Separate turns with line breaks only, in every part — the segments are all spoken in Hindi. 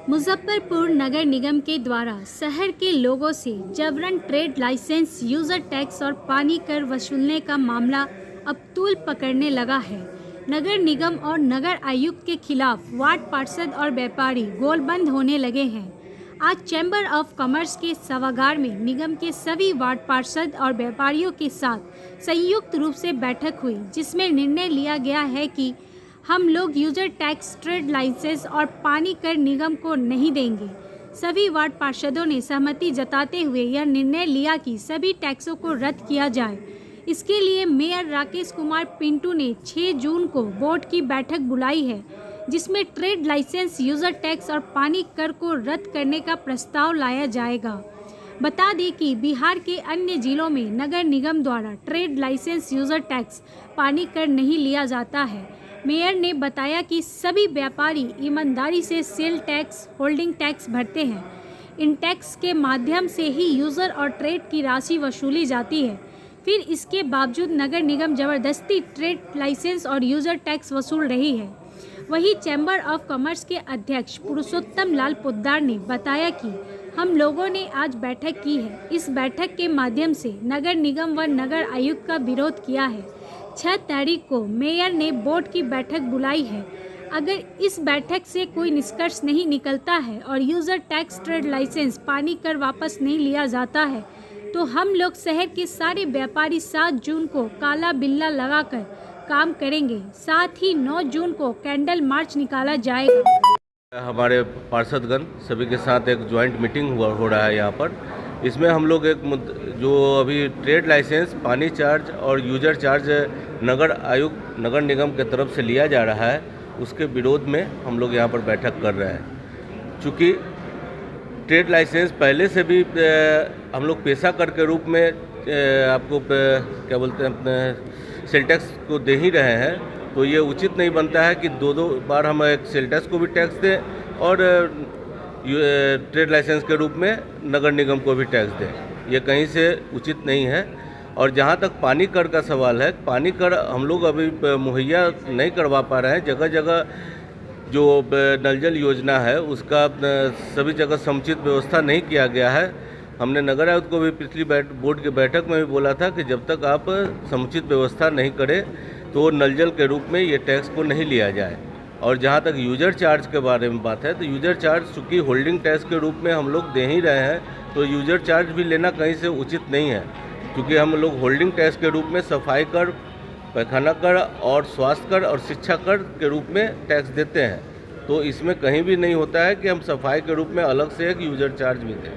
मुजफ्फरपुर नगर निगम के द्वारा शहर के लोगों से जबरन ट्रेड लाइसेंस, यूजर टैक्स और पानी कर वसूलने का मामला अब तूल पकड़ने लगा है। नगर निगम और नगर आयुक्त के खिलाफ वार्ड पार्षद और व्यापारी गोलबंद होने लगे हैं। आज चैम्बर ऑफ कॉमर्स के सभागार में निगम के सभी वार्ड पार्षद और व्यापारियों के साथ संयुक्त रूप से बैठक हुई, जिसमें निर्णय लिया गया है कि हम लोग यूजर टैक्स, ट्रेड लाइसेंस और पानी कर निगम को नहीं देंगे। सभी वार्ड पार्षदों ने सहमति जताते हुए यह निर्णय लिया कि सभी टैक्सों को रद्द किया जाए। इसके लिए मेयर राकेश कुमार पिंटू ने 6 जून को बोर्ड की बैठक बुलाई है, जिसमें ट्रेड लाइसेंस, यूजर टैक्स और पानी कर को रद्द करने का प्रस्ताव लाया जाएगा। बता दें कि बिहार के अन्य जिलों में नगर निगम द्वारा ट्रेड लाइसेंस, यूजर टैक्स, पानी कर नहीं लिया जाता है। मेयर ने बताया कि सभी व्यापारी ईमानदारी से सेल टैक्स, होल्डिंग टैक्स भरते हैं। इन टैक्स के माध्यम से ही यूज़र और ट्रेड की राशि वसूली जाती है। फिर इसके बावजूद नगर निगम ज़बरदस्ती ट्रेड लाइसेंस और यूज़र टैक्स वसूल रही है। वहीं चैम्बर ऑफ कॉमर्स के अध्यक्ष पुरुषोत्तम लाल पोद्दार ने बताया कि हम लोगों ने आज बैठक की है। इस बैठक के माध्यम से नगर निगम व नगर आयुक्त का विरोध किया है। 6 तारीख को मेयर ने बोर्ड की बैठक बुलाई है। अगर इस बैठक से कोई निष्कर्ष नहीं निकलता है और यूज़र टैक्स, ट्रेड लाइसेंस, पानी कर वापस नहीं लिया जाता है, तो हम लोग शहर के सारे व्यापारी 7 जून को काला बिल्ला लगाकर काम करेंगे। साथ ही 9 जून को कैंडल मार्च निकाला जाएगा।
हमारे पार्षदगण सभी के साथ एक ज्वाइंट मीटिंग हो रहा है यहाँ पर। इसमें हम लोग एक जो अभी ट्रेड लाइसेंस, पानी चार्ज और यूजर चार्ज नगर आयुक्त, नगर निगम के तरफ से लिया जा रहा है, उसके विरोध में हम लोग यहाँ पर बैठक कर रहे हैं। चूँकि ट्रेड लाइसेंस पहले से भी हम लोग पेशा कर के रूप में आपको क्या बोलते हैं, अपने सेल टैक्स को दे ही रहे हैं, तो ये उचित नहीं बनता है कि दो बार हम एक सेल टैक्स को भी टैक्स दें और ट्रेड लाइसेंस के रूप में नगर निगम को भी टैक्स दें। ये कहीं से उचित नहीं है। और जहाँ तक पानी कर का सवाल है, पानी कर हम लोग अभी मुहैया नहीं करवा पा रहे हैं। जगह जगह जो नल जल योजना है उसका सभी जगह समुचित व्यवस्था नहीं किया गया है। हमने नगर आयुक्त को भी पिछली बोर्ड की बैठक में भी बोला था कि जब तक आप समुचित व्यवस्था नहीं करें तो नल जल के रूप में ये टैक्स को नहीं लिया जाए। और जहाँ तक यूजर चार्ज के बारे में बात है, तो यूजर चार्ज चूँकि होल्डिंग टैक्स के रूप में हम लोग दे ही रहे हैं, तो यूजर चार्ज भी लेना कहीं से उचित नहीं है। क्योंकि हम लोग होल्डिंग टैक्स के रूप में सफाई कर, पैखाना कर और स्वास्थ्य कर और शिक्षा कर के रूप में टैक्स देते हैं। तो इसमें कहीं भी नहीं होता है कि हम सफाई के रूप में अलग से एक यूजर चार्ज भी दें।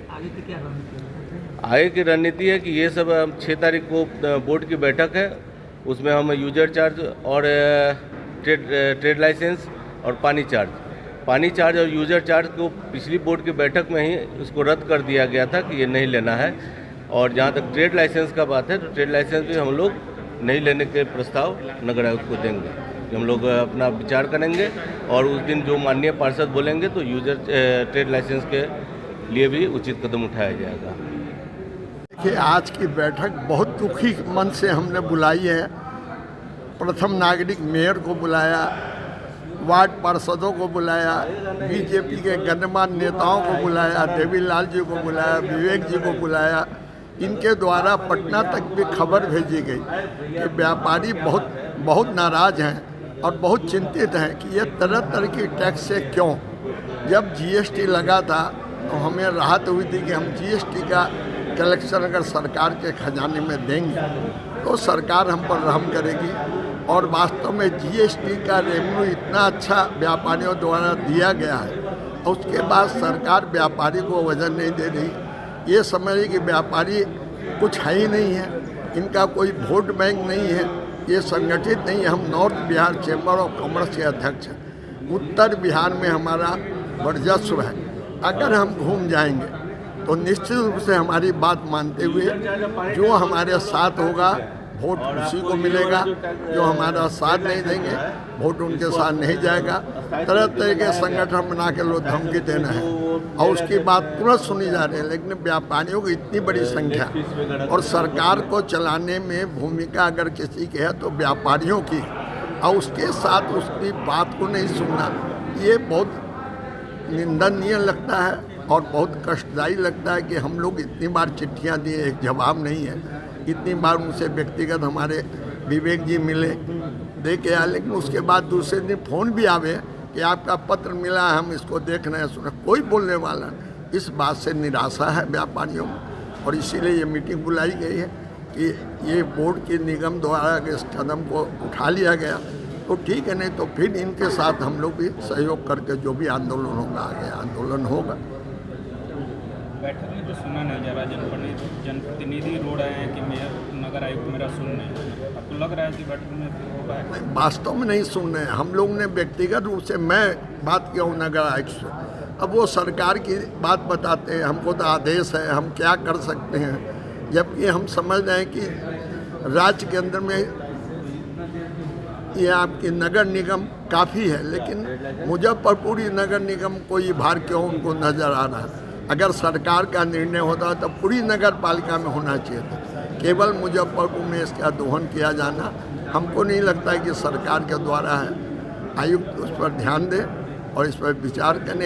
आगे की क्या रणनीति है?
आगे की रणनीति है कि ये सब 6 तारीख को बोर्ड की बैठक है, उसमें हम यूजर चार्ज और ट्रेड लाइसेंस और पानी चार्ज और यूजर चार्ज को पिछली बोर्ड की बैठक में ही उसको रद्द कर दिया गया था कि ये नहीं लेना है। और जहाँ तक ट्रेड लाइसेंस का बात है, तो ट्रेड लाइसेंस भी हम लोग नहीं लेने के प्रस्ताव नगर आयुक्त को देंगे कि हम लोग अपना विचार करेंगे और उस दिन जो माननीय पार्षद बोलेंगे तो यूजर ट्रेड लाइसेंस के लिए भी उचित कदम उठाया जाएगा।
देखिए, आज की बैठक बहुत दुखी मन से हमने बुलाई है। प्रथम नागरिक मेयर को बुलाया, वार्ड पार्षदों को बुलाया, बीजेपी के गणमान्य नेताओं को बुलाया, देवीलाल जी को बुलाया, विवेक जी को बुलाया। इनके द्वारा पटना तक भी खबर भेजी गई कि व्यापारी बहुत नाराज़ हैं और बहुत चिंतित हैं कि ये तरह तरह की टैक्स से क्यों। जब जीएसटी लगा था तो हमें राहत हुई थी कि हम जीएसटी का कलेक्शन अगर सरकार के खजाने में देंगे तो सरकार हम पर रहम करेगी। और वास्तव में जीएसटी का रेवेन्यू इतना अच्छा व्यापारियों द्वारा दिया गया है, और उसके बाद सरकार व्यापारी को वजन नहीं दे रही। ये समझ रही कि व्यापारी कुछ है ही नहीं है, इनका कोई वोट बैंक नहीं है, ये संगठित नहीं है। हम north Bihar chamber of commerce के अध्यक्ष हैं। उत्तर बिहार में हमारा वर्चस्व है। अगर हम घूम जाएंगे तो निश्चित रूप से हमारी बात मानते हुए जो हमारे साथ होगा वोट उसी को मिलेगा, जो हमारा साथ नहीं देंगे वोट उनके साथ नहीं जाएगा। तरह तरह के संगठन बना के लोग धमकी देना है और उसकी बात तुरंत सुनी जा रही है। लेकिन व्यापारियों की इतनी बड़ी संख्या और सरकार को चलाने में भूमिका अगर किसी की है तो व्यापारियों की, और उसके साथ उसकी बात को नहीं सुनना, ये बहुत निंदनीय लगता है और बहुत कष्टदायी लगता है कि हम लोग इतनी बार चिट्ठियां दिए, एक जवाब नहीं है। इतनी बार उनसे व्यक्तिगत हमारे विवेक जी मिले, दे के आए, लेकिन उसके बाद दूसरे दिन फ़ोन भी आवे कि आपका पत्र मिला है, हम इसको देख रहे हैं, सुना, कोई बोलने वाला नहीं। इस बात से निराशा है व्यापारियों में और इसीलिए ये मीटिंग बुलाई गई है कि ये बोर्ड के निगम द्वारा इस कदम को उठा लिया गया तो ठीक है, नहीं तो फिर इनके साथ हम लोग भी सहयोग करके जो भी आंदोलन होगा आगे आंदोलन होगा।
बैठक में तो सुना नहीं जा रहा, जनप्रतिनिधि रो रहे हैं कि मेयर नगर आयुक्त मेरा सुन नहीं। आपको लग रहा है कि बैठक में हो रहा है?
वास्तव में नहीं सुन रहे हैं। हम लोग ने व्यक्तिगत रूप से मैं बात किया हूँ नगर आयुक्त से, अब वो सरकार की बात बताते हैं, हमको तो आदेश है, हम क्या कर सकते हैं, जबकि हम समझ रहे हैं कि राज्य के अंदर में ये आपकी नगर निगम काफ़ी है, लेकिन मुजफ्फरपुर नगर निगम को ये भार क्यों उनको नज़र आ रहा है? अगर सरकार का निर्णय होता तो पूरी नगर पालिका में होना चाहिए था, केवल मुजफ्फरपुर में इसका दोहन किया जाना हमको नहीं लगता है कि सरकार के द्वारा है। आयुक्त उस पर ध्यान दे और इस पर विचार करें।